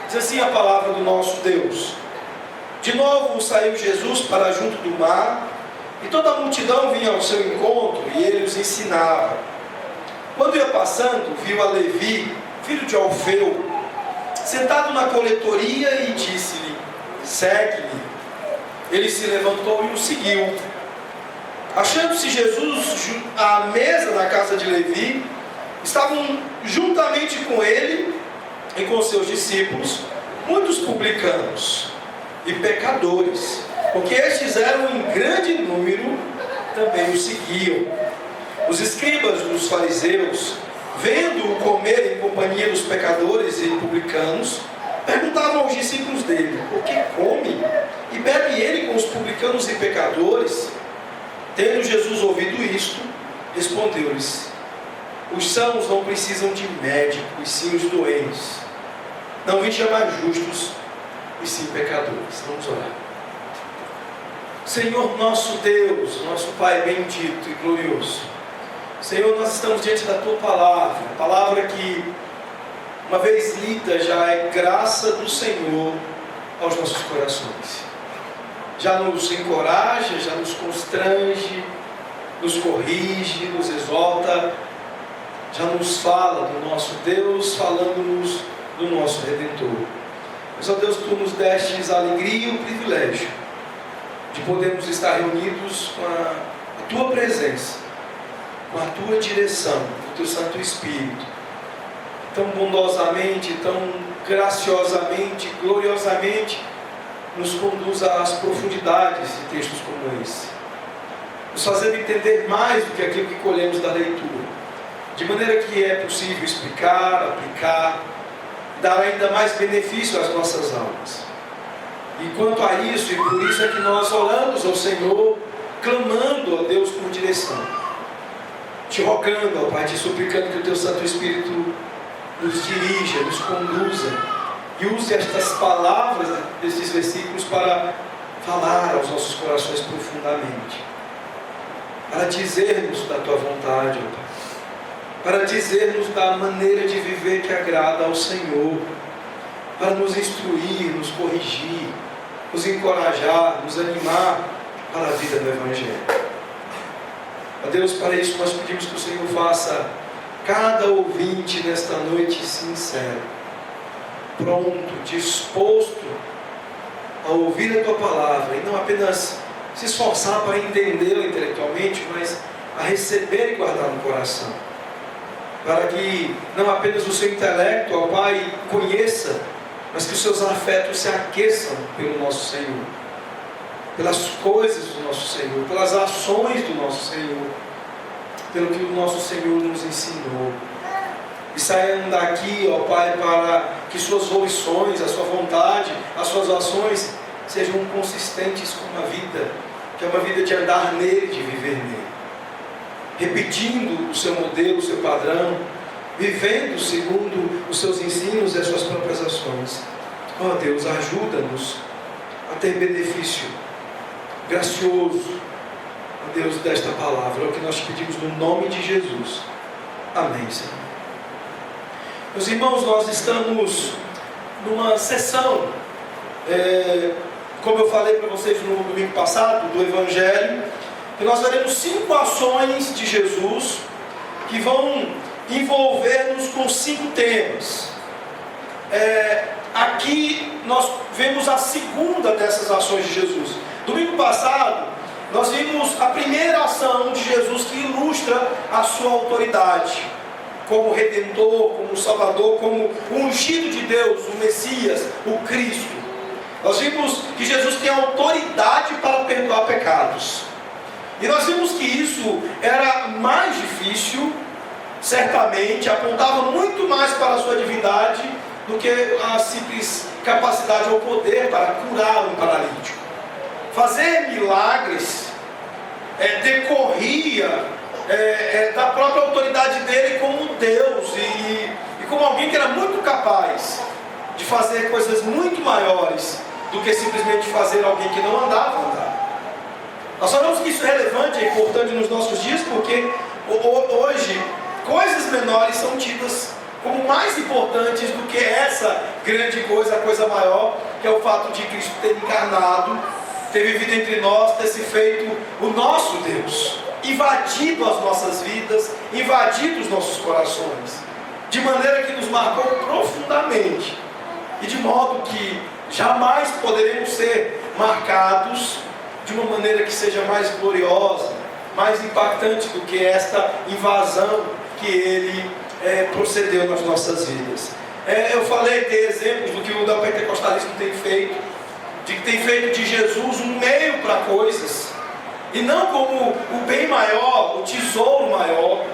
Diz assim a palavra do nosso Deus: de novo saiu Jesus para junto do mar, e toda a multidão vinha ao seu encontro, e ele os ensinava. Quando ia passando, viu a Levi, filho de Alfeu, sentado na coletoria, e disse-lhe: segue-me. Ele se levantou e o seguiu. Achando-se Jesus à mesa na casa de Levi, estavam juntamente com ele e com seus discípulos muitos publicanos e pecadores, porque estes eram em grande número, também o seguiam. Os escribas dos fariseus, vendo-o comer em companhia dos pecadores e publicanos, perguntavam aos discípulos dele: por que come e bebe ele com os publicanos e pecadores? Tendo Jesus ouvido isto, respondeu-lhes: os sãos não precisam de médico, e sim os doentes. Não vim chamar justos, e sim pecadores. Vamos orar. Senhor nosso Deus, nosso Pai bendito e glorioso, Senhor, nós estamos diante da Tua palavra, palavra que, uma vez lida, já é graça do Senhor aos nossos corações. Já nos encoraja, já nos constrange, nos corrige, nos exalta, já nos fala do nosso Deus, falando-nos do nosso Redentor. Mas, ó Deus, Tu nos destes a alegria e o privilégio de podermos estar reunidos com a Tua presença, com a Tua direção, com o Teu Santo Espírito, tão bondosamente, tão graciosamente, gloriosamente, nos conduz às profundidades de textos como esse, nos fazendo entender mais do que aquilo que colhemos da leitura, de maneira que é possível explicar, aplicar, dar ainda mais benefício às nossas almas. E quanto a isso, e por isso é que nós oramos ao Senhor, clamando a Deus por direção, te rogando, ó Pai, te suplicando que o Teu Santo Espírito nos dirija, nos conduza, e use estas palavras desses versículos para falar aos nossos corações profundamente, para dizermos da Tua vontade, ó Pai, para dizermos da maneira de viver que agrada ao Senhor, para nos instruir, nos corrigir, nos encorajar, nos animar para a vida do Evangelho. Ó Deus, para isso nós pedimos que o Senhor faça cada ouvinte nesta noite sincero, pronto, disposto a ouvir a Tua palavra, e não apenas se esforçar para entendê-la intelectualmente, mas a receber e guardar no coração, para que não apenas o seu intelecto, ó Pai, conheça, mas que os seus afetos se aqueçam pelo nosso Senhor, pelas coisas do nosso Senhor, pelas ações do nosso Senhor, pelo que o nosso Senhor nos ensinou. E saiam daqui, ó Pai, para que suas volições, a sua vontade, as suas ações sejam consistentes com a vida, que é uma vida de andar nele, de viver nele, repetindo o seu modelo, o seu padrão, vivendo segundo os seus ensinos e as suas próprias ações. Ó Deus, ajuda-nos a ter benefício gracioso, ó Deus, desta palavra. É o que nós te pedimos no nome de Jesus. Amém, Senhor. Meus irmãos, nós estamos numa sessão, como eu falei para vocês no domingo passado, do Evangelho, que nós veremos 5 ações de Jesus que vão envolver-nos com 5 temas. Aqui nós vemos a segunda dessas ações de Jesus. Domingo passado, nós vimos a primeira ação de Jesus que ilustra a sua autoridade como Redentor, como Salvador, como o ungido de Deus, o Messias, o Cristo. Nós vimos que Jesus tem autoridade para perdoar pecados. E nós vimos que isso era mais difícil, certamente, apontava muito mais para a sua divindade do que a simples capacidade ou poder para curar um paralítico. Fazer milagres decorria da própria autoridade dele como Deus e como alguém que era muito capaz de fazer coisas muito maiores do que simplesmente fazer alguém que não andava andar. Nós falamos que isso é relevante, é importante nos nossos dias, porque hoje coisas menores são tidas como mais importantes do que essa grande coisa, a coisa maior, que é o fato de Cristo ter encarnado, ter vivido entre nós, ter se feito o nosso Deus, invadido as nossas vidas, invadido os nossos corações, de maneira que nos marcou profundamente, e de modo que jamais poderemos ser marcados de uma maneira que seja mais gloriosa, mais impactante do que esta invasão que Ele procedeu nas nossas vidas. Eu falei, dei exemplos do que o neopentecostalismo tem feito, de que tem feito de Jesus um meio para coisas, e não como o bem maior, o tesouro maior.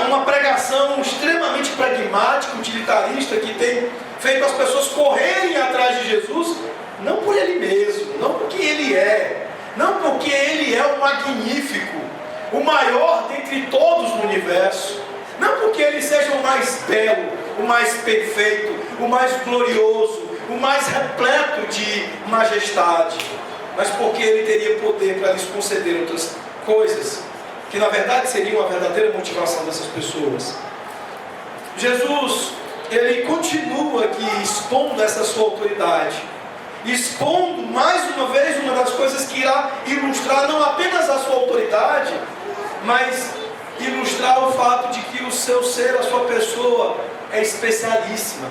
Uma pregação extremamente pragmática, utilitarista, que tem feito as pessoas correrem atrás de Jesus, não por Ele mesmo, não porque Ele é, não porque Ele é o magnífico, o maior dentre todos no universo, não porque Ele seja o mais belo, o mais perfeito, o mais glorioso, o mais repleto de majestade, mas porque Ele teria poder para lhes conceder outras coisas, que na verdade seriam a verdadeira motivação dessas pessoas. Jesus, Ele continua aqui expondo essa sua autoridade, expondo mais uma vez uma das coisas que irá ilustrar não apenas a sua autoridade, mas ilustrar o fato de que o seu ser, a sua pessoa é especialíssima.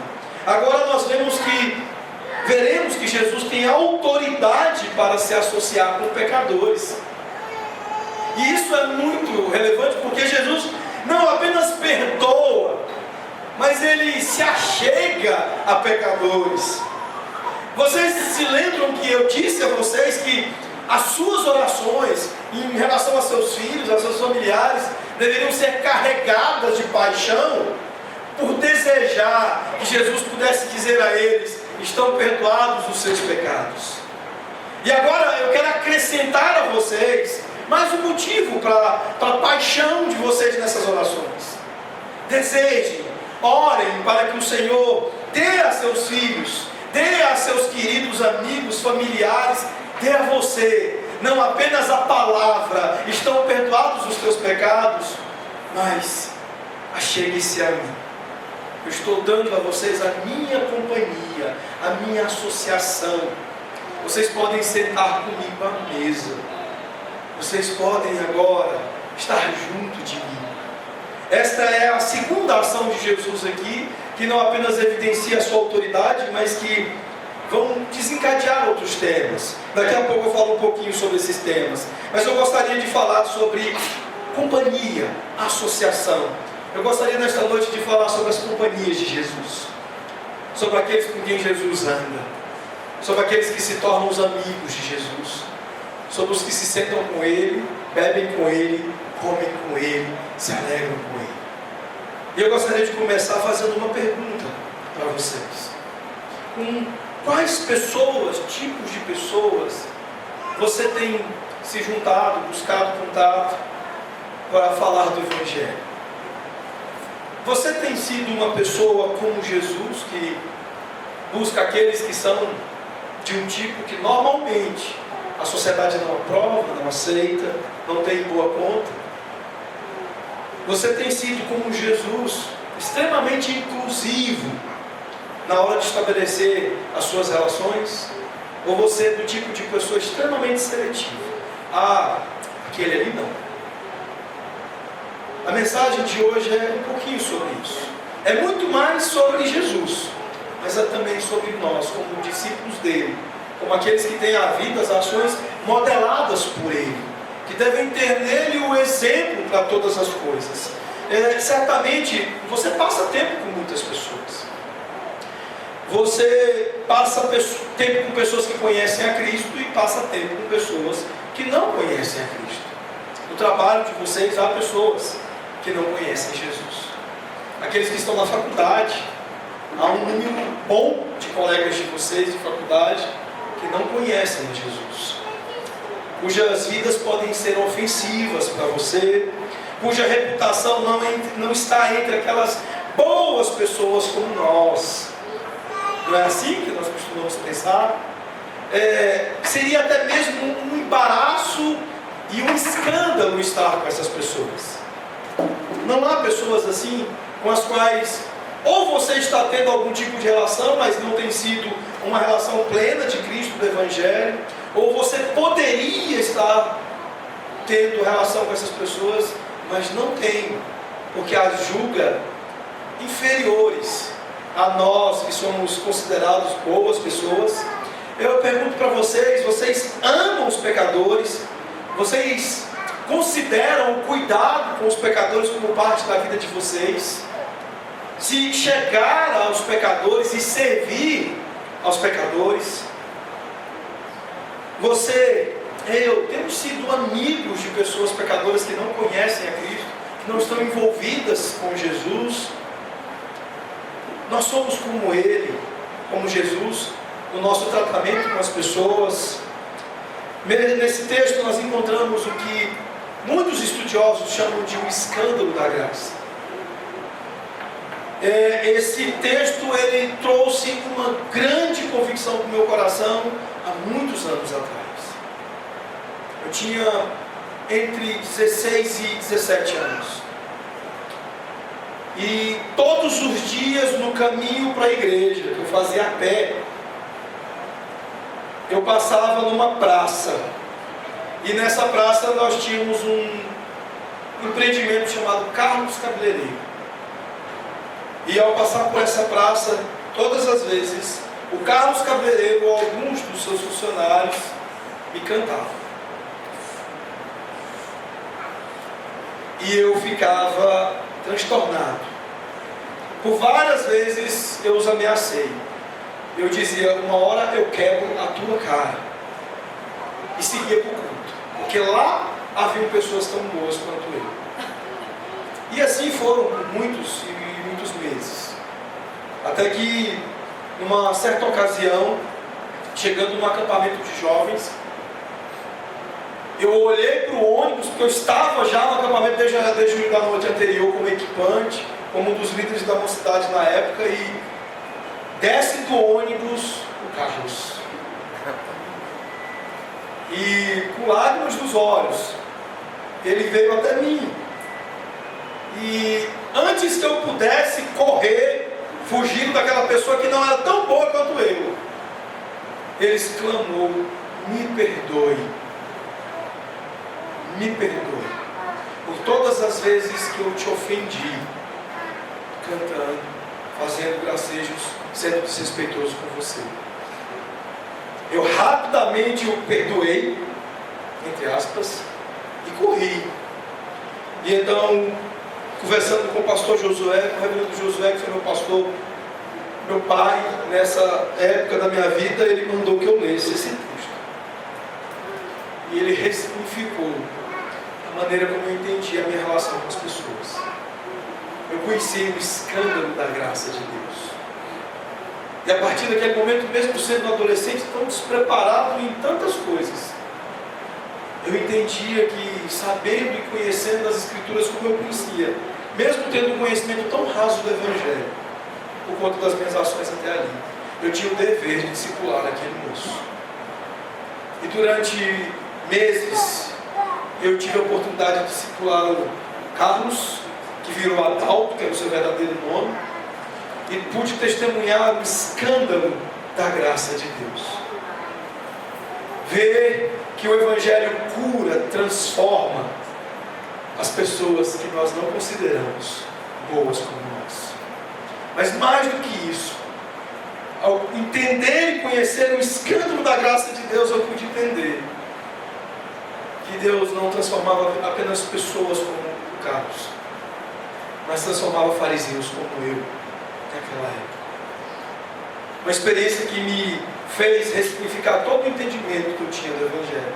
Agora nós veremos que Jesus tem autoridade para se associar com pecadores. E isso é muito relevante, porque Jesus não apenas perdoa, mas Ele se achega a pecadores. Vocês se lembram que eu disse a vocês que as suas orações em relação a seus filhos, a seus familiares, deveriam ser carregadas de paixão, por desejar que Jesus pudesse dizer a eles: estão perdoados os seus pecados. E agora eu quero acrescentar a vocês mais um motivo para a paixão de vocês nessas orações. Desejem, orem para que o Senhor dê a seus filhos, dê a seus queridos amigos, familiares, dê a você não apenas a palavra: estão perdoados os teus pecados, mas achegue-se a mim. Eu estou dando a vocês a minha companhia, a minha associação. Vocês podem sentar comigo à mesa. Vocês podem agora estar junto de mim. Esta é a segunda ação de Jesus aqui, que não apenas evidencia a sua autoridade, mas que vão desencadear outros temas. Daqui a pouco eu falo um pouquinho sobre esses temas. Mas eu gostaria de falar sobre companhia, associação. Eu gostaria nesta noite de falar sobre as companhias de Jesus, sobre aqueles com quem Jesus anda, sobre aqueles que se tornam os amigos de Jesus, sobre os que se sentam com Ele, bebem com Ele, comem com Ele, se alegram com Ele. E eu gostaria de começar fazendo uma pergunta para vocês: com quais pessoas, tipos de pessoas, você tem se juntado, buscado contato para falar do Evangelho? Você tem sido uma pessoa como Jesus, que busca aqueles que são de um tipo que normalmente a sociedade não aprova, não aceita, não tem boa conta? Você tem sido como Jesus, extremamente inclusivo na hora de estabelecer as suas relações? Ou você é do tipo de pessoa extremamente seletiva? Aquele ali não. A mensagem de hoje é um pouquinho sobre isso. É muito mais sobre Jesus, mas é também sobre nós, como discípulos dele, como aqueles que têm a vida, as ações modeladas por ele, que devem ter nele o exemplo para todas as coisas. Certamente você passa tempo com muitas pessoas. Você passa tempo com pessoas que conhecem a Cristo e passa tempo com pessoas que não conhecem a Cristo. No trabalho de vocês há pessoas que não conhecem Jesus. Aqueles que estão na faculdade, há um número bom de colegas de vocês de faculdade que não conhecem Jesus, cujas vidas podem ser ofensivas para você, cuja reputação não está entre aquelas boas pessoas como nós. Não é assim que nós costumamos pensar? Seria até mesmo um embaraço e um escândalo estar com essas pessoas. Não há pessoas assim com as quais Ou você está tendo algum tipo de relação, mas não tem sido uma relação plena de Cristo, do Evangelho. Ou você poderia estar tendo relação com essas pessoas, mas não tem, porque as julga inferiores a nós que somos considerados boas pessoas. Eu pergunto para vocês: vocês amam os pecadores? Vocês consideram o cuidado com os pecadores como parte da vida de vocês? Se chegar aos pecadores e servir aos pecadores? Eu temos sido amigos de pessoas pecadoras que não conhecem a Cristo, que não estão envolvidas com Jesus. Nós somos como Ele, como Jesus, no nosso tratamento com as pessoas. Nesse texto nós encontramos o que muitos estudiosos chamam de um escândalo da graça. Esse texto ele trouxe uma grande convicção para o meu coração há muitos anos atrás. Eu tinha entre 16 e 17 anos. E todos os dias no caminho para a igreja, que eu fazia a pé, eu passava numa praça. E nessa praça nós tínhamos um empreendimento chamado Carlos Cabeleireiro. E ao passar por essa praça, todas as vezes, o Carlos Cabeleireiro ou alguns dos seus funcionários me cantavam. E eu ficava transtornado. Por várias vezes eu os ameacei. Eu dizia: uma hora eu quebro a tua cara. E seguia para o culto. Porque lá haviam pessoas tão boas quanto eu. E assim foram por muitos e muitos meses. Até que, numa certa ocasião, chegando num acampamento de jovens, eu olhei para o ônibus, porque eu estava já no acampamento desde a noite anterior como equipante, como um dos líderes da mocidade na época, e desce do ônibus o Carlos. E com lágrimas nos olhos, ele veio até mim. E antes que eu pudesse correr, fugindo daquela pessoa que não era tão boa quanto eu, ele exclamou: me perdoe. Me perdoe por todas as vezes que eu te ofendi, cantando, fazendo gracejos, sendo desrespeitoso com você. Eu rapidamente o perdoei, entre aspas, e corri. E então, conversando com o pastor Josué, com o reverendo Josué, que foi meu pastor, meu pai, nessa época da minha vida, ele mandou que eu lesse esse texto. E ele ressignificou a maneira como eu entendi a minha relação com as pessoas. Eu conheci o escândalo da graça de Deus. E a partir daquele momento, mesmo sendo um adolescente tão despreparado em tantas coisas, eu entendia que, sabendo e conhecendo as Escrituras como eu conhecia, mesmo tendo um conhecimento tão raso do Evangelho, por conta das minhas ações até ali, eu tinha o dever de discipular aquele moço. E durante meses, eu tive a oportunidade de discipular o Carlos, que virou Adalto, que é o seu verdadeiro nome, e pude testemunhar o escândalo da graça de Deus. Ver que o Evangelho cura, transforma as pessoas que nós não consideramos boas como nós. Mas mais do que isso, ao entender e conhecer o escândalo da graça de Deus, eu pude entender que Deus não transformava apenas pessoas como o Carlos, mas transformava fariseus como eu, naquela época. Uma experiência que me fez ressignificar todo o entendimento que eu tinha do Evangelho.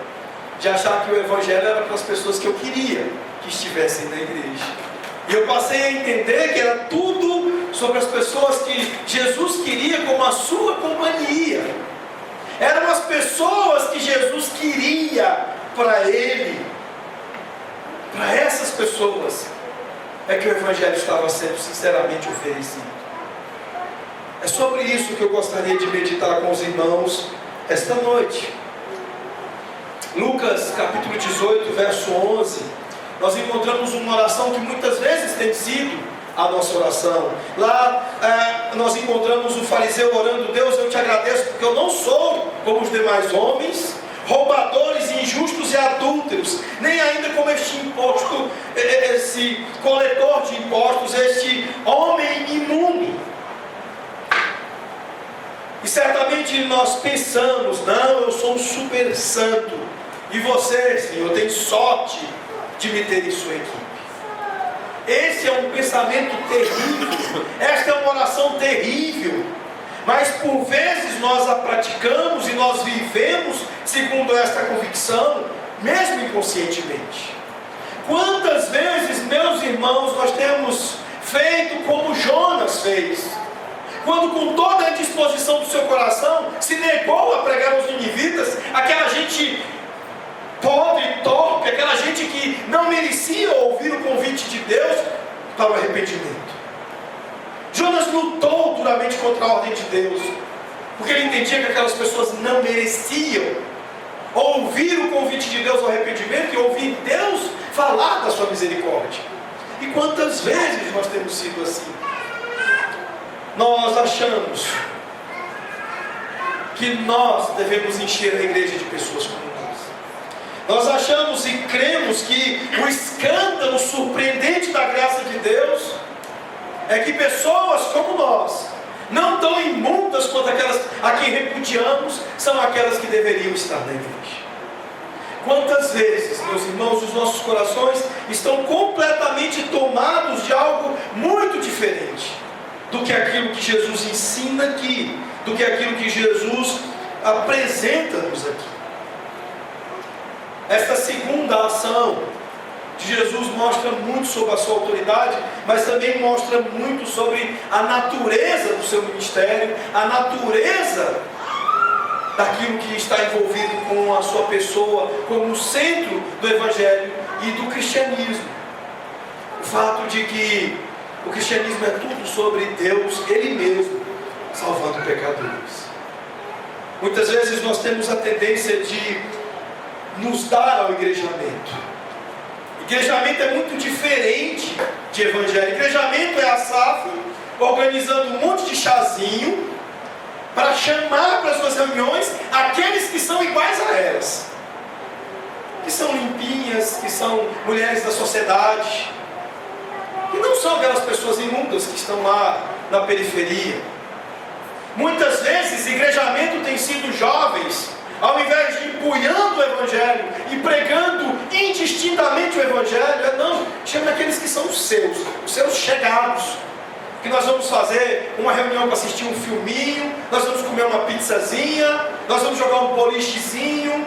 De achar que o Evangelho era para as pessoas que eu queria que estivessem na igreja. E eu passei a entender que era tudo sobre as pessoas que Jesus queria como a sua companhia. Eram as pessoas que Jesus queria para Ele. Para essas pessoas é que o Evangelho estava sendo sinceramente oferecido. É sobre isso que eu gostaria de meditar com os irmãos esta noite. Lucas capítulo 18, verso 11. Nós encontramos uma oração que muitas vezes tem sido a nossa oração. Lá nós encontramos o fariseu orando: Deus, eu te agradeço porque eu não sou como os demais homens, roubadores, injustos e adúlteros, nem ainda como esse coletor de impostos, este homem imundo. E certamente nós pensamos: não, eu sou um super santo, e você, Senhor, tem sorte de me ter em sua equipe. Esse é um pensamento terrível, esta é uma oração terrível, mas por vezes nós a praticamos e nós vivemos segundo esta convicção, mesmo inconscientemente. Quantas vezes, meus irmãos, nós temos feito como Jonas fez, quando com toda a disposição do seu coração se negou a pregar aos ninivitas, aquela gente pobre e torpe, aquela gente que não merecia ouvir o convite de Deus para o arrependimento. Jonas lutou duramente contra a ordem de Deus, porque ele entendia que aquelas pessoas não mereciam ouvir o convite de Deus ao arrependimento e ouvir Deus falar da sua misericórdia. E quantas vezes nós temos sido assim? Nós achamos que nós devemos encher a igreja de pessoas como nós achamos e cremos que o escândalo surpreendente da graça de Deus é que pessoas como nós, não tão imundas quanto aquelas a quem repudiamos, são aquelas que deveriam estar na igreja. Quantas vezes, meus irmãos, os nossos corações estão completamente tomados de algo muito diferente do que aquilo que Jesus ensina aqui, do que aquilo que Jesus apresenta-nos aqui. Esta segunda ação de Jesus mostra muito sobre a sua autoridade, mas também mostra muito sobre a natureza do seu ministério, a natureza daquilo que está envolvido com a sua pessoa, como centro do Evangelho e do cristianismo. O fato de que o cristianismo é tudo sobre Deus, Ele mesmo, salvando pecadores. Muitas vezes nós temos a tendência de nos dar ao igrejamento. Igrejamento é muito diferente de evangelho. Igrejamento é a SAF organizando um monte de chazinho para chamar para as suas reuniões aqueles que são iguais a elas, que são limpinhas, que são mulheres da sociedade, que não são aquelas pessoas imundas que estão lá na periferia. Muitas vezes igrejamento tem sido jovens, ao invés de empunhando o Evangelho e pregando indistintamente o Evangelho, não, chama aqueles que são os seus chegados, que nós vamos fazer uma reunião para assistir um filminho, nós vamos comer uma pizzazinha, nós vamos jogar um bolichezinho,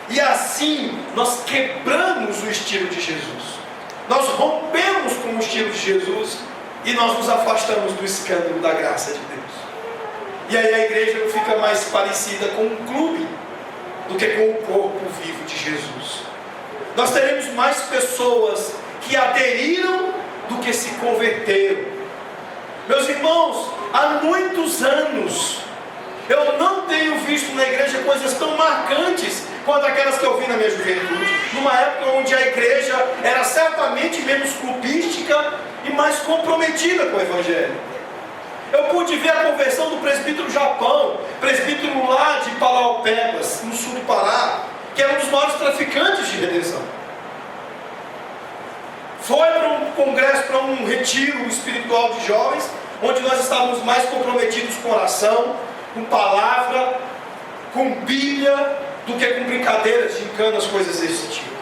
e assim nós quebramos o estilo de Jesus, nós rompemos com o estilo de Jesus, e nós nos afastamos do escândalo da graça de Deus. E aí a igreja não fica mais parecida com um clube do que com o corpo vivo de Jesus. Nós teremos mais pessoas que aderiram do que se converteram. Meus irmãos, há muitos anos eu não tenho visto na igreja coisas tão marcantes quanto aquelas que eu vi na minha juventude, numa época onde a igreja era certamente menos clubística e mais comprometida com o Evangelho. Eu pude ver a conversão do presbítero Japão, presbítero lá de Parauapebas, no sul do Pará, que era um dos maiores traficantes de redenção. Foi para um congresso, para um retiro espiritual de jovens, onde nós estávamos mais comprometidos com oração, com palavra, com Bíblia, do que com brincadeiras, gincanas, coisas desse tipo.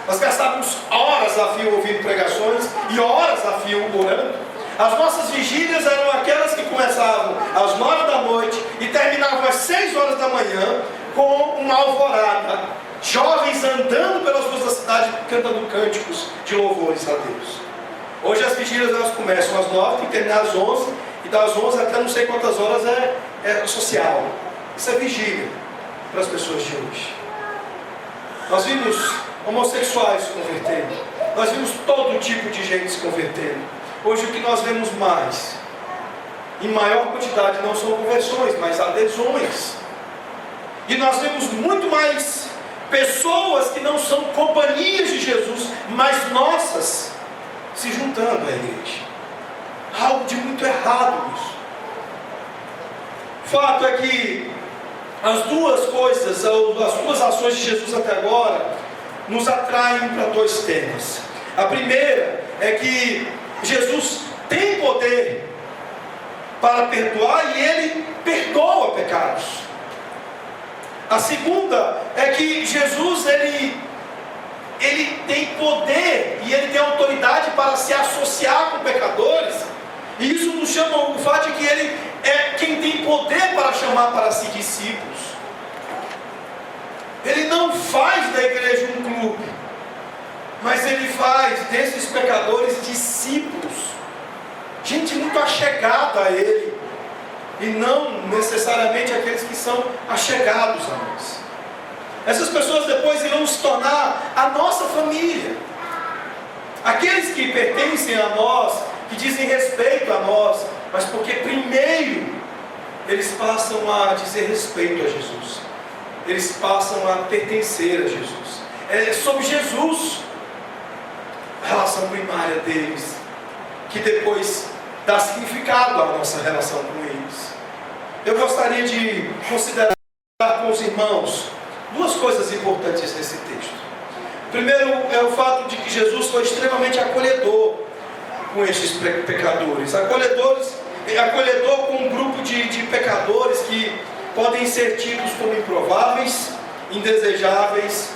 Nós gastávamos horas a fio ouvindo pregações e horas a fio orando. As nossas vigílias eram aquelas que começavam às 9 da noite e terminavam às 6 horas da manhã, com uma alvorada, jovens andando pelas ruas da cidade cantando cânticos de louvores a Deus. Hoje as vigílias elas começam às 9, tem que terminar às 11, e das 11 até não sei quantas horas é social. Isso é vigília para as pessoas de hoje. Nós vimos homossexuais se convertendo, nós vimos todo tipo de gente se convertendo. Hoje o que nós vemos mais, em maior quantidade, não são conversões, mas adesões. E nós vemos muito mais pessoas que não são companhias de Jesus, mas nossas, se juntando. afrontando a igreja. Algo de muito errado nisso. O fato é que as duas coisas, as duas ações de Jesus até agora, nos atraem para dois temas. A primeira é que Jesus tem poder para perdoar e Ele perdoa pecados. A segunda é que Jesus, Ele tem poder e Ele tem autoridade para se associar com pecadores. E isso nos chama o fato de que Ele é quem tem poder para chamar para si discípulos. Ele não faz da igreja um clube, mas Ele faz desses pecadores discípulos, gente muito achegada a Ele, e não necessariamente aqueles que são achegados a nós. Essas pessoas depois irão se tornar a nossa família, aqueles que pertencem a nós, que dizem respeito a nós, mas porque primeiro eles passam a dizer respeito a Jesus, eles passam a pertencer a Jesus. É sobre Jesus, a relação primária deles, que depois dá significado à nossa relação com eles. Eu gostaria de considerar com os irmãos duas coisas importantes nesse texto. Primeiro é o fato de que Jesus foi extremamente acolhedor com estes pecadores. Acolhedor com um grupo de pecadores que podem ser tidos como improváveis, indesejáveis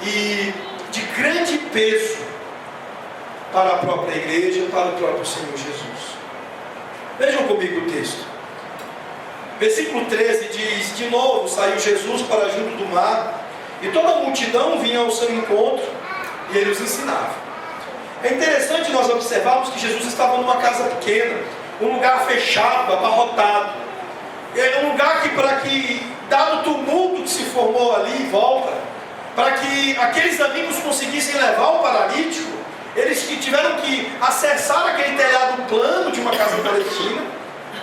e de grande peso para a própria igreja e para o próprio Senhor Jesus. Vejam comigo o texto. Versículo 13 diz: de novo saiu Jesus para junto do mar, e toda a multidão vinha ao seu encontro, e ele os ensinava. É interessante nós observarmos que Jesus estava numa casa pequena, um lugar fechado, abarrotado. É um lugar que, para que, dado o tumulto que se formou ali em volta, para que aqueles amigos conseguissem levar o paralítico, eles que tiveram que acessar aquele telhado plano de uma casa palestina,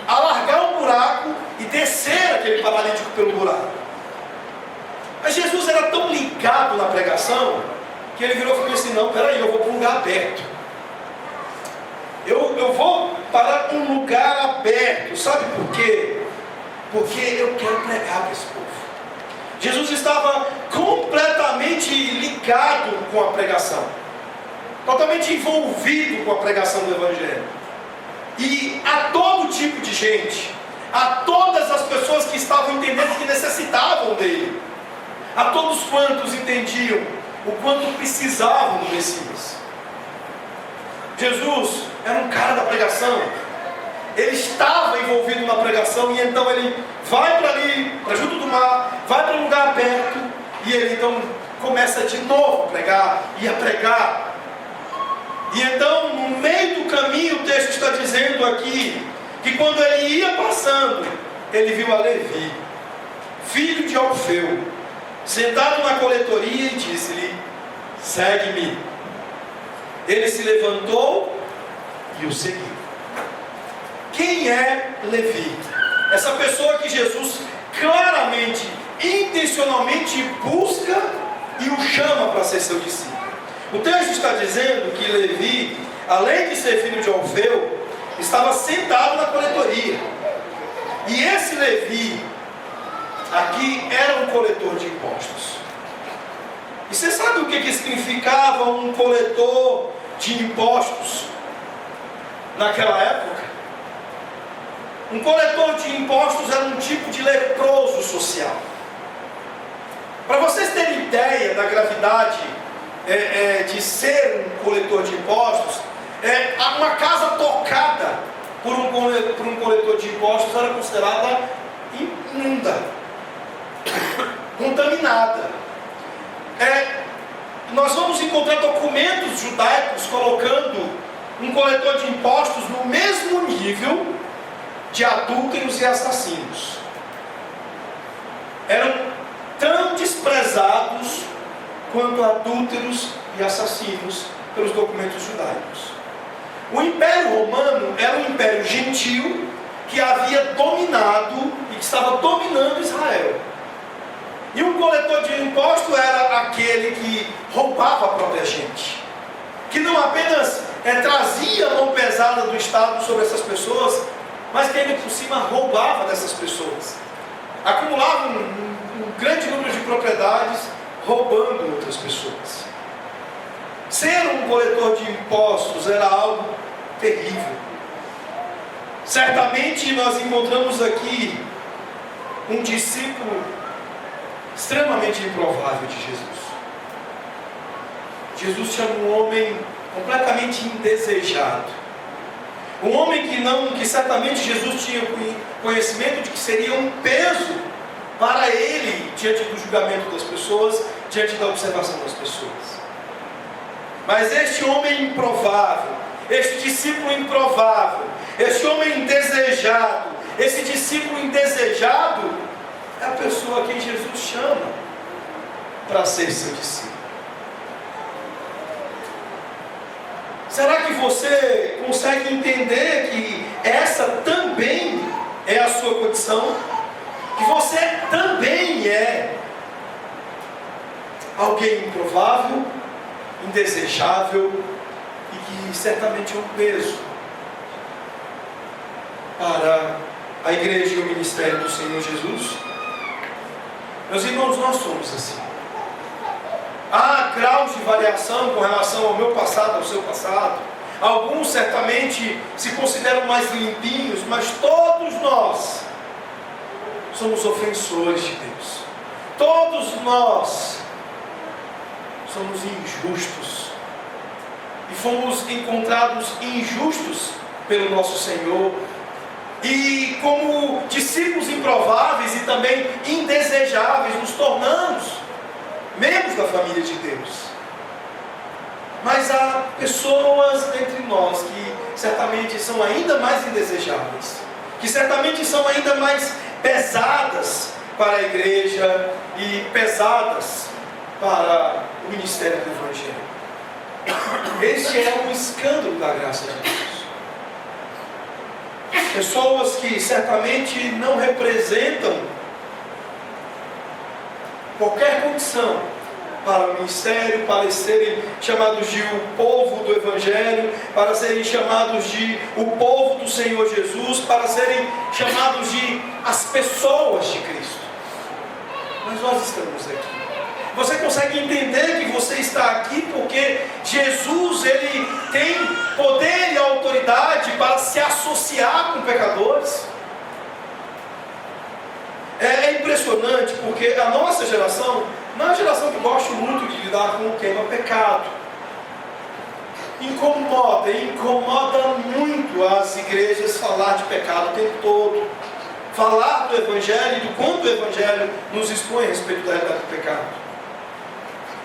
alargar um buraco e descer aquele paralítico pelo buraco. Mas Jesus era tão ligado na pregação, que ele virou e falou assim: não, peraí, eu vou para um lugar aberto. Eu vou para um lugar aberto. Sabe por quê? Porque eu quero pregar para esse povo. Jesus estava completamente ligado com a pregação, totalmente envolvido com a pregação do Evangelho. E a todo tipo de gente, a todas as pessoas que estavam entendendo que necessitavam dele, a todos quantos entendiam o quanto precisavam do Messias. Jesus era um cara da pregação. Ele estava envolvido na pregação, e então ele vai para ali, para junto do mar, vai para um lugar aberto, e ele então começa de novo a pregar, e a pregar. E então, no meio do caminho, o texto está dizendo aqui, que quando ele ia passando, ele viu a Levi, filho de Alfeu, sentado na coletoria, e disse-lhe: segue-me. Ele se levantou e o seguiu. Quem é Levi? Essa pessoa que Jesus claramente, intencionalmente busca e o chama para ser seu discípulo. O texto está dizendo que Levi, além de ser filho de Alfeu, estava sentado na coletoria. E esse Levi aqui era um coletor de impostos. E você sabe o que significava um coletor de impostos naquela época? Um coletor de impostos era um tipo de leproso social. Para vocês terem ideia da gravidade de ser um coletor de impostos, uma casa tocada por um coletor de impostos era considerada imunda, contaminada. Nós vamos encontrar documentos judaicos colocando um coletor de impostos no mesmo nível de adúlteros e assassinos. Eram tão desprezados quanto adúlteros e assassinos pelos documentos judaicos. O Império Romano era um império gentil que havia dominado e que estava dominando Israel. E um coletor de imposto era aquele que roubava a própria gente, que não apenas trazia havia mão pesada do Estado sobre essas pessoas, mas que ainda por cima roubava dessas pessoas. Acumulava um grande número de propriedades, roubando outras pessoas. Ser um coletor de impostos era algo terrível. Certamente nós encontramos aqui um discípulo extremamente improvável de Jesus. Jesus chama um homem completamente indesejado. Um homem que certamente Jesus tinha conhecimento de que seria um peso para ele diante do julgamento das pessoas, diante da observação das pessoas. Mas este homem improvável, este discípulo improvável, este homem indesejado, esse discípulo indesejado, é a pessoa a quem Jesus chama para ser seu discípulo. Será que você consegue entender que essa também é a sua condição? Que você também é alguém improvável, indesejável e que certamente é um peso para a igreja e o ministério do Senhor Jesus? Meus irmãos, nós somos assim. Há graus de variação com relação ao meu passado, ao seu passado. Alguns certamente se consideram mais limpinhos, mas todos nós somos ofensores de Deus. Todos nós somos injustos. E fomos encontrados injustos pelo nosso Senhor. E como discípulos improváveis e também indesejáveis, nos tornamos membros da família de Deus. Mas há pessoas entre nós que certamente são ainda mais indesejáveis, que certamente são ainda mais pesadas para a igreja e pesadas para o ministério do Evangelho. Este é um escândalo da graça de Deus. Pessoas que certamente não representam qualquer condição para o ministério, para serem chamados de o povo do Evangelho, para serem chamados de o povo do Senhor Jesus, para serem chamados de as pessoas de Cristo. Mas nós estamos aqui. Você consegue entender que você está aqui porque Jesus, ele tem poder e autoridade para se associar com pecadores? É impressionante porque a nossa geração não é uma geração que gosta muito de lidar com o tema pecado. Incomoda muito as igrejas falar de pecado o tempo todo. Falar do Evangelho e do quanto o Evangelho nos expõe a respeito da realidade do pecado.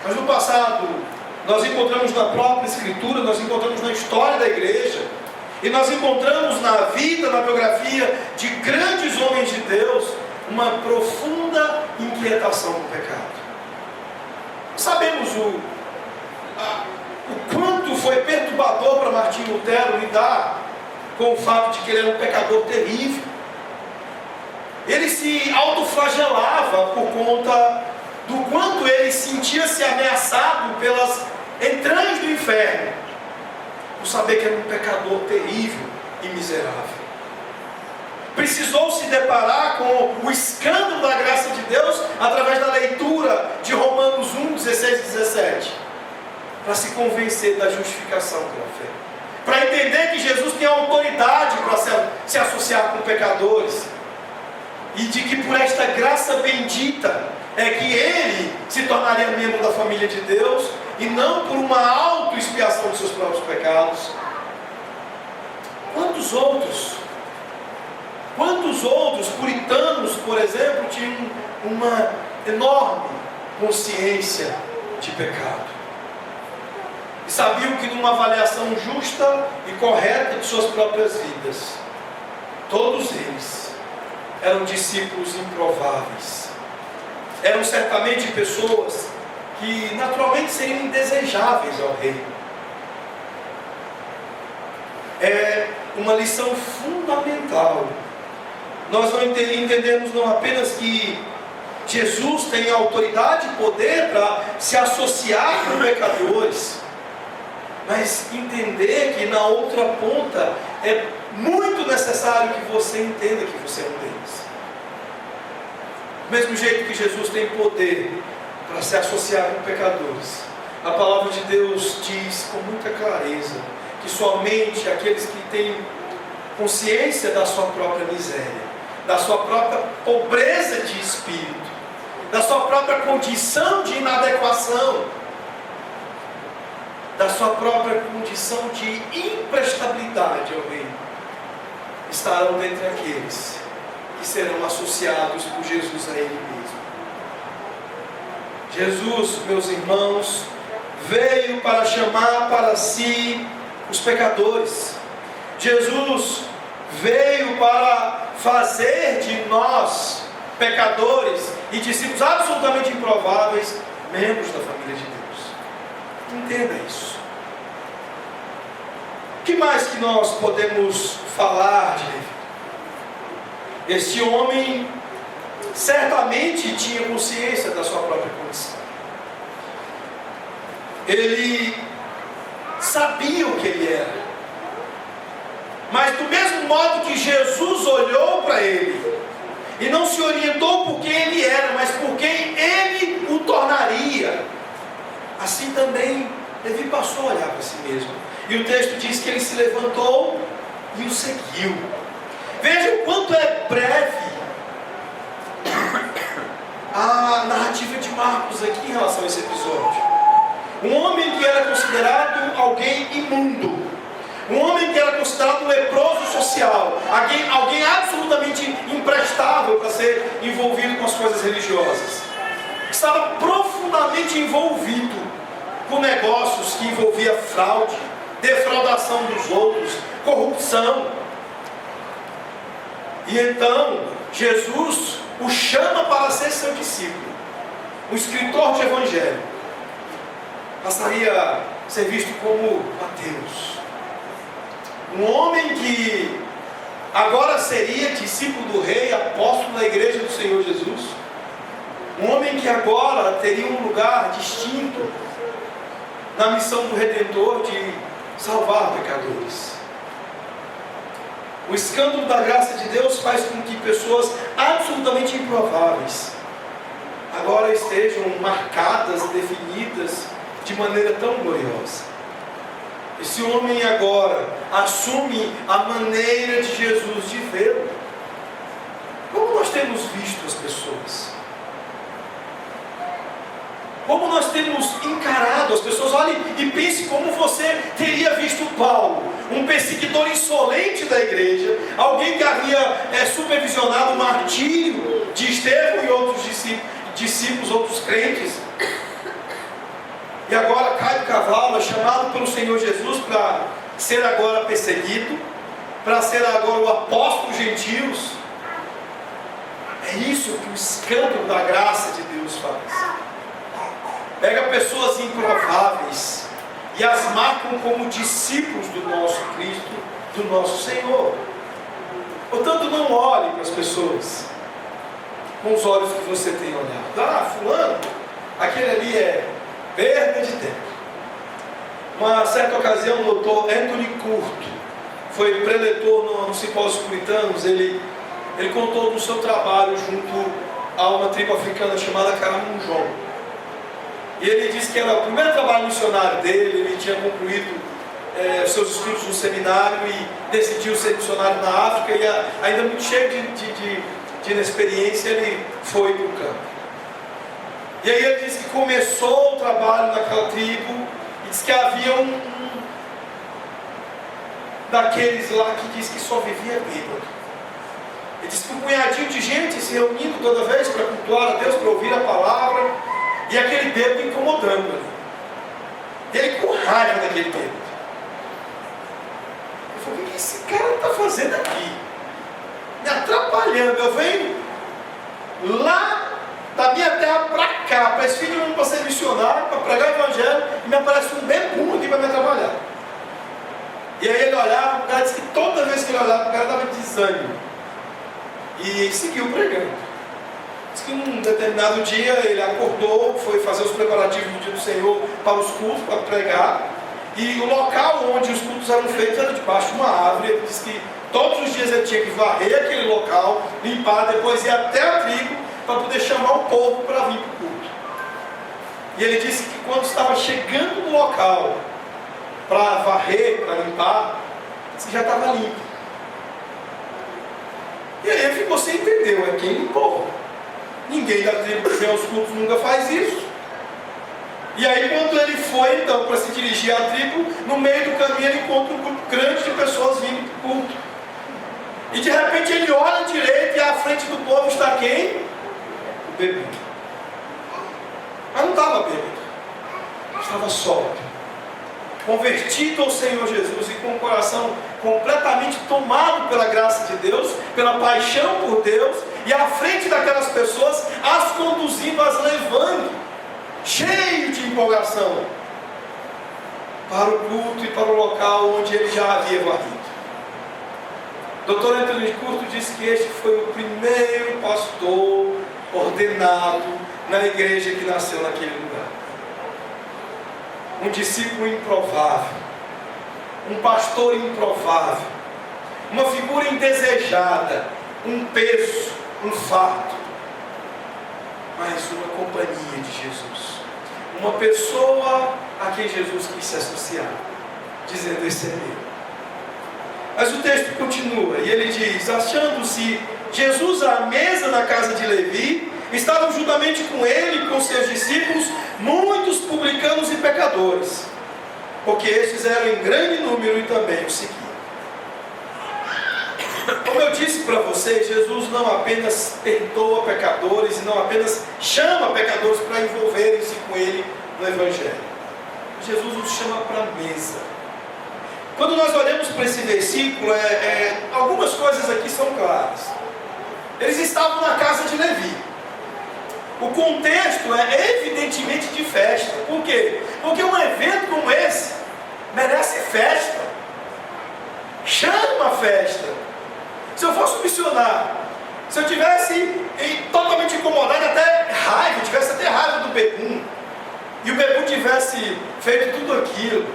Mas no passado, nós encontramos na própria Escritura, nós encontramos na história da igreja, e nós encontramos na vida, na biografia de grandes homens de Deus, uma profunda inquietação com o pecado. Sabemos o quanto foi perturbador para Martinho Lutero lidar com o fato de que ele era um pecador terrível. Ele se autoflagelava por conta do quanto ele sentia-se ameaçado pelas entranhas do inferno, por saber que era um pecador terrível e miserável. Precisou se deparar com o escândalo da graça de Deus através da leitura de Romanos 1, 16 e 17, para se convencer da justificação pela fé, para entender que Jesus tem autoridade para se associar com pecadores, e de que por esta graça bendita é que ele se tornaria membro da família de Deus, e não por uma auto-expiação dos seus próprios pecados. Quantos outros puritanos, por exemplo, tinham uma enorme consciência de pecado, e sabiam que numa avaliação justa e correta de suas próprias vidas, todos eles eram discípulos improváveis. Eram certamente pessoas que naturalmente seriam indesejáveis ao reino. É uma lição fundamental. Nós não entendemos não apenas que Jesus tem autoridade e poder para se associar com pecadores, mas entender que na outra ponta é muito necessário que você entenda que você é um deles. Do mesmo jeito que Jesus tem poder para se associar com pecadores, a palavra de Deus diz com muita clareza que somente aqueles que têm consciência da sua própria miséria, da sua própria pobreza de espírito, da sua própria condição de inadequação, da sua própria condição de imprestabilidade ao reino, estarão dentre aqueles que serão associados por Jesus a Ele mesmo. Jesus, meus irmãos, veio para chamar para si os pecadores. Jesus veio para fazer de nós, pecadores e discípulos absolutamente improváveis, membros da família de Deus. Entenda isso. O que mais que nós podemos falar de Levi? Este homem certamente tinha consciência da sua própria condição. Ele sabia o que ele era. Mas do mesmo modo que Jesus olhou para ele e não se orientou por quem ele era, mas por quem ele o tornaria, assim também Levi passou a olhar para si mesmo. E o texto diz que ele se levantou e o seguiu. Veja o quanto é breve a narrativa de Marcos aqui em relação a esse episódio. Um homem que era considerado alguém imundo, um homem que era considerado um leproso social, alguém absolutamente imprestável para ser envolvido com as coisas religiosas, estava profundamente envolvido com negócios que envolvia fraude, defraudação dos outros, corrupção. E então Jesus o chama para ser seu discípulo, um escritor de evangelho. Passaria a ser visto como Mateus, um homem que agora seria discípulo do rei, apóstolo da igreja do Senhor Jesus, um homem que agora teria um lugar distinto na missão do Redentor de salvar pecadores. O escândalo da graça de Deus faz com que pessoas absolutamente improváveis agora estejam marcadas, definidas de maneira tão gloriosa. Esse homem agora assume a maneira de Jesus de vê-lo. Como nós temos visto as pessoas? Como nós temos encarado as pessoas? Olhe e pense como você teria visto Paulo, um perseguidor insolente da igreja, alguém que havia supervisionado o martírio de Estevão e outros discípulos, outros crentes, e agora cai do cavalo, é chamado pelo Senhor Jesus para ser agora perseguido, para ser agora o apóstolo dos gentios. É isso que o escândalo da graça de Deus faz. Pega pessoas improváveis e as marcam como discípulos do nosso Cristo, do nosso Senhor. Portanto, não olhe para as pessoas com os olhos que você tem olhado. Ah, fulano, aquele ali é perda de tempo. Uma certa ocasião, o doutor Anthony Curto foi preletor no Simpósio Puritanos. Ele contou do seu trabalho junto a uma tribo africana chamada Caramunjom. E ele disse que era o primeiro trabalho missionário dele. Ele tinha concluído os seus estudos no seminário e decidiu ser missionário na África. E ainda muito cheio de inexperiência, ele foi para o campo. E aí ele disse que começou o trabalho naquela tribo e disse que havia um daqueles lá que disse que só vivia bêbado. Ele disse que um punhadinho de gente se reunindo toda vez para cultuar a Deus, para ouvir a palavra, e aquele bêbado incomodando ele. Ele com raiva daquele bêbado. Ele falou: o que esse cara está fazendo aqui? Me atrapalhando. Eu venho lá da minha terra para cá, para esse filho de mundo, para ser missionário, para pregar o evangelho, e me aparece um bebum aqui para me atrapalhar. E aí ele olhava, o cara disse que toda vez que ele olhava, o cara estava de desânimo. E seguiu pregando. Diz que num determinado dia ele acordou, foi fazer os preparativos do dia do Senhor para os cultos, para pregar. E o local onde os cultos eram feitos era debaixo de uma árvore. Ele disse que todos os dias ele tinha que varrer aquele local, limpar, depois ir até a tribo para poder chamar o povo para vir para o culto. E ele disse que quando estava chegando no local para varrer, para limpar, disse que já estava limpo. E aí ele ficou sem entender, é quem limpou? Ninguém da tribo que vem aos cultos nunca faz isso. E aí quando ele foi então para se dirigir à tribo, no meio do caminho ele encontra um grupo grande de pessoas vindo para o culto. E de repente ele olha à direita e à frente do povo está quem? O bebê. Mas não estava bêbado, estava sóbrio, convertido ao Senhor Jesus e com o coração completamente tomado pela graça de Deus, pela paixão por Deus, e à frente daquelas pessoas, as conduzindo, as levando, cheio de empolgação, para o culto e para o local onde ele já havia varrido. Dr. Anthony Curto disse que este foi o primeiro pastor ordenado na igreja que nasceu naquele lugar. Um discípulo improvável, um pastor improvável, uma figura indesejada, um peso, um fardo, mas uma companhia de Jesus, uma pessoa a quem Jesus quis se associar, dizendo: esse é meu. Mas o texto continua e ele diz: achando-se Jesus à mesa na casa de Levi, estavam juntamente com ele e com seus discípulos muitos publicanos e pecadores, porque estes eram em grande número e também o seguiam. Como eu disse para vocês, Jesus não apenas perdoa pecadores e não apenas chama pecadores para envolverem-se com ele no Evangelho. Jesus os chama para a mesa. Quando nós olhamos para esse versículo, algumas coisas aqui são claras. Eles estavam na casa de Levi. O contexto é evidentemente de festa. Por quê? Porque um evento como esse merece festa. Chama a festa. Se eu fosse um missionário, se eu tivesse totalmente incomodado, até raiva, tivesse até raiva do Bebum, e o Bebum tivesse feito tudo aquilo,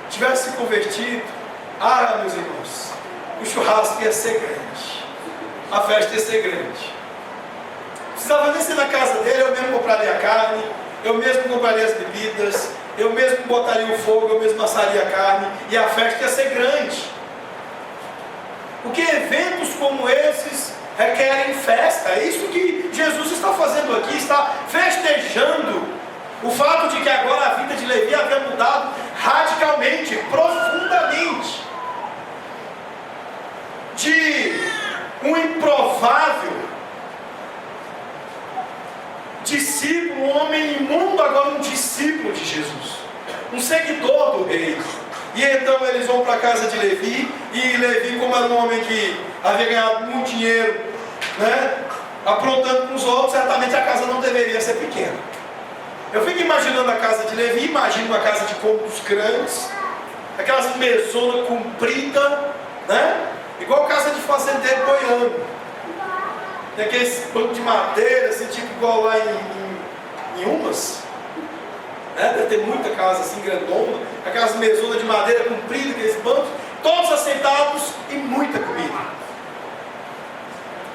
tivesse se convertido, meus irmãos, o churrasco ia ser grande, a festa ia ser grande. Precisava nem ser na casa dele, eu mesmo compraria a carne, eu mesmo compraria as bebidas, eu mesmo botaria o fogo, eu mesmo assaria a carne, e a festa ia ser grande. Porque eventos como esses requerem festa. É isso que Jesus está fazendo aqui, está festejando o fato de que agora a vida de Levi havia mudado radicalmente, profundamente. De um improvável discípulo, um homem imundo, agora um discípulo de Jesus, um seguidor do rei. E então eles vão para a casa de Levi, e Levi, como era um homem que havia ganhado muito dinheiro, aprontando com os outros, certamente a casa não deveria ser pequena. Eu fico imaginando a casa de Levi, imagino uma casa de cômodos grandes, aquelas mesonas compridas, igual casa de fazendeiro goiano. Tem aqueles bancos de madeira, assim, tipo igual lá em Umas. Deve ter muita casa assim grandona, aquelas mesonas de madeira compridas, aqueles bancos, todos assentados e muita comida.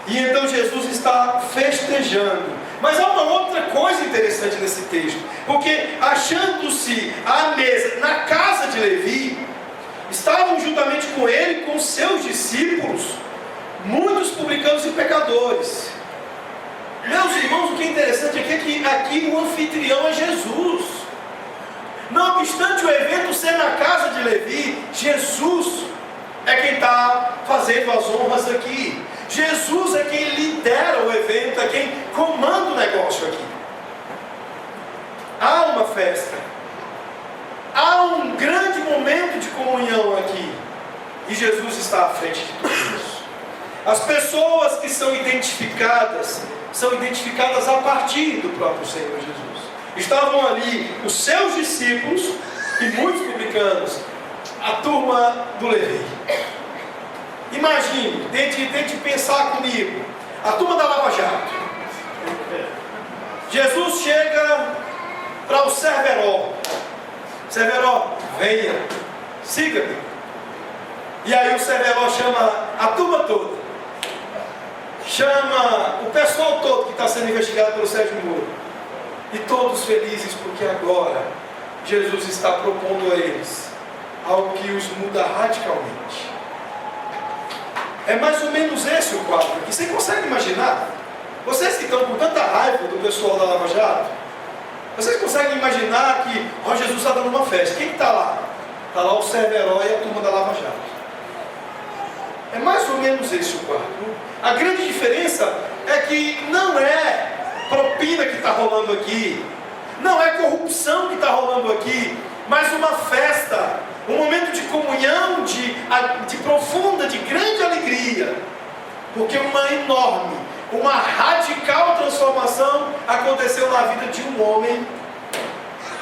E então Jesus está festejando. Mas há uma outra coisa interessante nesse texto, porque achando-se à mesa na casa de Levi, estavam juntamente com ele, com seus discípulos, muitos publicanos e pecadores. Meus irmãos, o que é interessante aqui é que aqui o anfitrião é Jesus. Não obstante o evento ser na casa de Levi, Jesus é quem está fazendo as honras aqui. Jesus é quem lidera o evento, é quem comanda o negócio aqui. Há uma festa, há um grande momento de comunhão aqui, e Jesus está à frente de tudo isso. As pessoas que são identificadas a partir do próprio Senhor Jesus. Estavam ali os seus discípulos e muitos publicanos, a turma do Levi. Imagine, tente pensar comigo, a turma da Lava Jato. Jesus chega para o Cerveró. Cerveró, venha, siga-me. E aí o Severo chama a turma toda, chama o pessoal todo que está sendo investigado pelo Sérgio Moro, e todos felizes porque agora Jesus está propondo a eles algo que os muda radicalmente. É mais ou menos esse o quadro aqui. Você consegue imaginar? Vocês que estão com tanta raiva do pessoal da Lava Jato, vocês conseguem imaginar que Jesus está dando uma festa? Quem está lá? Está lá o Severo e a turma da Lava Jato. É mais ou menos esse o quadro. A grande diferença é que não é propina que está rolando aqui, não é corrupção que está rolando aqui, mas uma festa, um momento de comunhão, de profunda, de grande alegria, porque uma enorme, uma radical transformação aconteceu na vida de um homem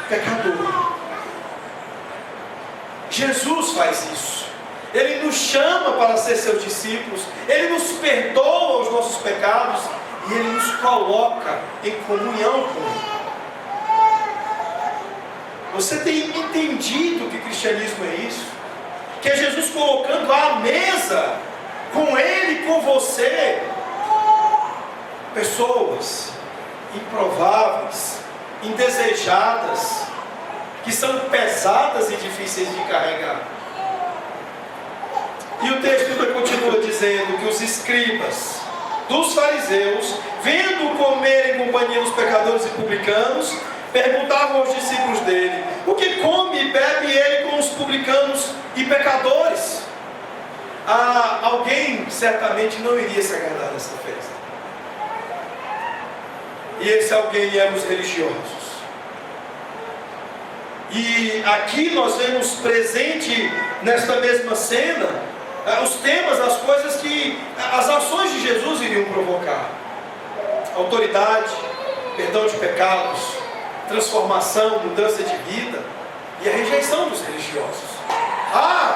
pecador. Jesus faz isso. Ele nos chama para ser seus discípulos, Ele nos perdoa os nossos pecados e Ele nos coloca em comunhão com Ele. Você tem entendido que cristianismo é isso? Que é Jesus colocando à mesa com Ele e com você pessoas improváveis, indesejadas, que são pesadas e difíceis de carregar. E o texto ainda continua dizendo que os escribas dos fariseus, vendo comer em companhia dos pecadores e publicanos, perguntavam aos discípulos dele: por que come e bebe ele com os publicanos e pecadores? Alguém certamente não iria se agradar dessa festa. E esse alguém eram os religiosos. E aqui nós vemos presente nesta mesma cena os temas, as coisas que as ações de Jesus iriam provocar: autoridade, perdão de pecados, transformação, mudança de vida e a rejeição dos religiosos.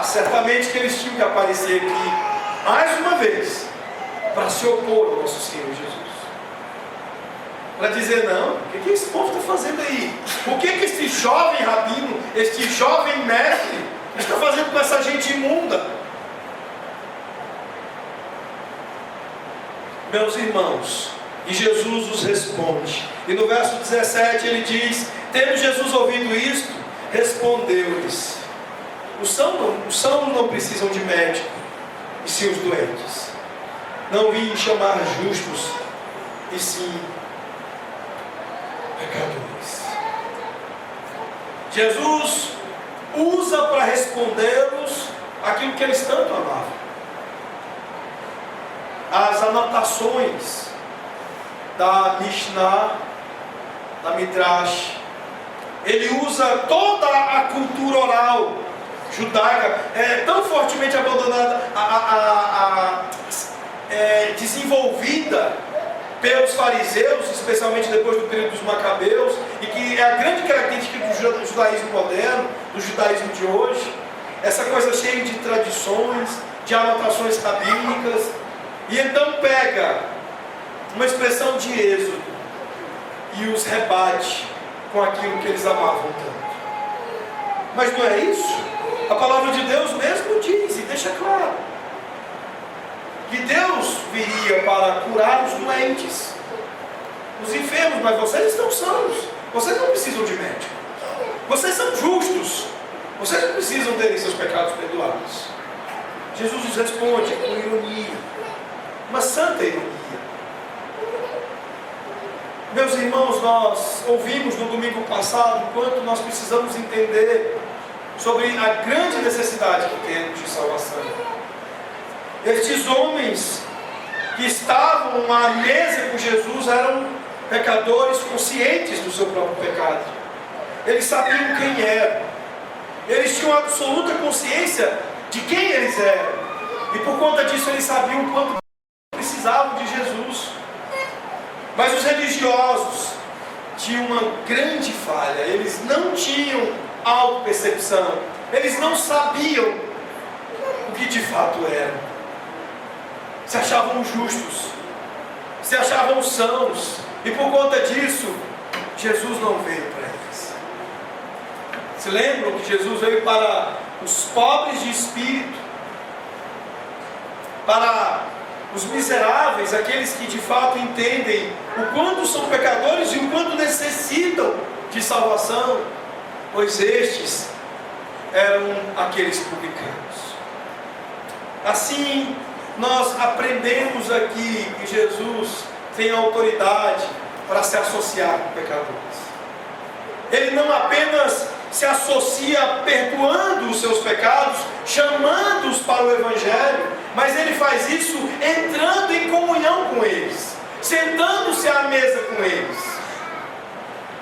Certamente que eles tinham que aparecer aqui mais uma vez para se opor ao nosso Senhor Jesus, para dizer: não, o que esse povo está fazendo aí? O que esse jovem rabino, este jovem mestre está fazendo com essa gente imunda? Meus irmãos, e Jesus os responde, e no verso 17 ele diz: tendo Jesus ouvido isto, respondeu-lhes: os sãos não precisam de médico, e sim os doentes. Não vim chamar justos, e sim pecadores. Jesus usa para respondê-los aquilo que eles tanto amavam. As anotações da Mishnah, da Midrash, ele usa toda a cultura oral judaica, tão fortemente abandonada, desenvolvida pelos fariseus, especialmente depois do período dos Macabeus, e que é a grande característica do judaísmo moderno, do judaísmo de hoje, essa coisa cheia de tradições, de anotações rabínicas. E então pega uma expressão de Êxodo e os rebate com aquilo que eles amavam tanto. Mas não é isso? A palavra de Deus mesmo diz e deixa claro que Deus viria para curar os doentes, os enfermos, mas vocês estão sãos, vocês não precisam de médico, vocês são justos, vocês não precisam terem seus pecados perdoados. Jesus nos responde com ironia, uma santa ironia. Meus irmãos, nós ouvimos no domingo passado o quanto nós precisamos entender sobre a grande necessidade que temos de salvação. Estes homens que estavam à mesa com Jesus eram pecadores conscientes do seu próprio pecado. Eles sabiam quem eram. Eles tinham absoluta consciência de quem eles eram. E por conta disso eles sabiam o quanto precisavam de Jesus. Mas os religiosos tinham uma grande falha. Eles não tinham autopercepção. Eles não sabiam o que de fato eram. Se achavam justos, se achavam sãos, e por conta disso, Jesus não veio para eles. Se lembram que Jesus veio para os pobres de espírito, para os miseráveis, aqueles que de fato entendem o quanto são pecadores e o quanto necessitam de salvação, pois estes eram aqueles publicanos. Assim, nós aprendemos aqui que Jesus tem autoridade para se associar com pecadores. Ele não apenas se associa perdoando os seus pecados, chamando-os para o Evangelho, mas ele faz isso entrando em comunhão com eles, sentando-se à mesa com eles.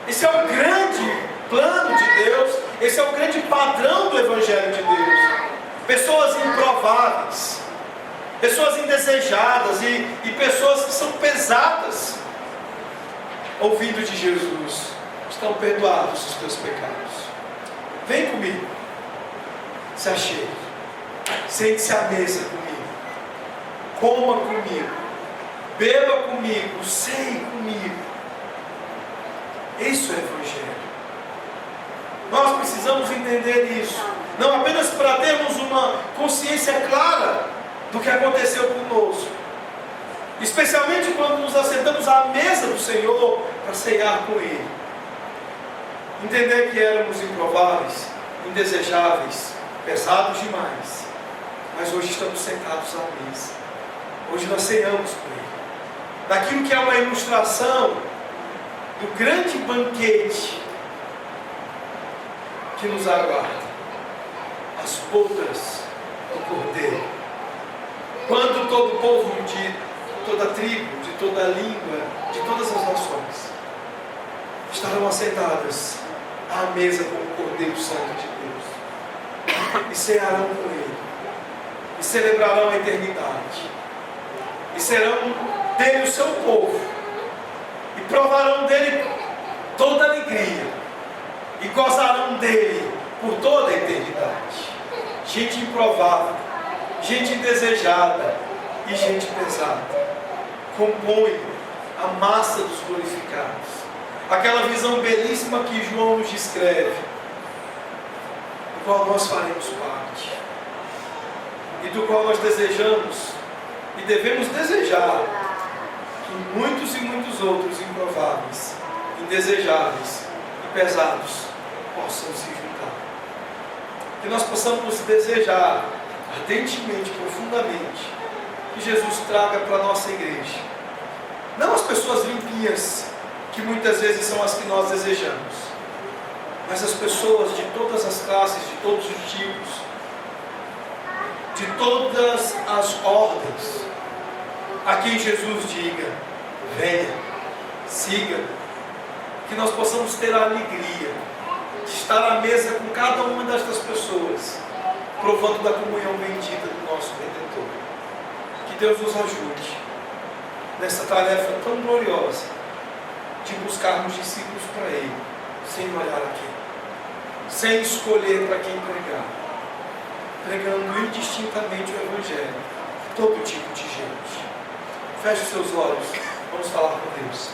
Esse é o grande plano de Deus, esse é o grande padrão do Evangelho de Deus. Pessoas improváveis, pessoas indesejadas e pessoas que são pesadas, ouvindo de Jesus: estão perdoados os teus pecados. Vem comigo, se achegue, sente-se à mesa comigo, coma comigo, beba comigo, ceie comigo. Isso é Evangelho. Nós precisamos entender isso, não apenas para termos uma consciência clara do que aconteceu conosco, especialmente quando nos assentamos à mesa do Senhor para ceiar com Ele. Entender que éramos improváveis, indesejáveis, pesados demais, mas hoje estamos sentados à mesa. Hoje nós ceamos com Ele, daquilo que é uma ilustração do grande banquete que nos aguarda, as bodas do Cordeiro, quando todo o povo de toda tribo, de toda língua, de todas as nações estarão assentadas à mesa com o Cordeiro Santo de Deus, e cearão com Ele, e celebrarão a eternidade, e serão dele o seu povo, e provarão dele toda a alegria, e gozarão dele por toda a eternidade. Gente improvável, gente indesejada e gente pesada compõem a massa dos glorificados. Aquela visão belíssima que João nos descreve, do qual nós faremos parte, e do qual nós desejamos e devemos desejar que muitos e muitos outros improváveis, indesejáveis e pesados possam se juntar. Que nós possamos desejar ardentemente, profundamente, que Jesus traga para a nossa igreja, não as pessoas limpinhas, que muitas vezes são as que nós desejamos, mas as pessoas de todas as classes, de todos os tipos, de todas as ordens, a quem Jesus diga: venha, siga, que nós possamos ter a alegria de estar à mesa com cada uma destas pessoas, provando da comunhão bendita do nosso Redentor. Que Deus nos ajude nessa tarefa tão gloriosa de buscarmos discípulos para Ele, sem olhar a quem, sem escolher para quem pregar, pregando indistintamente o Evangelho, todo tipo de gente. Feche os seus olhos, vamos falar com Deus.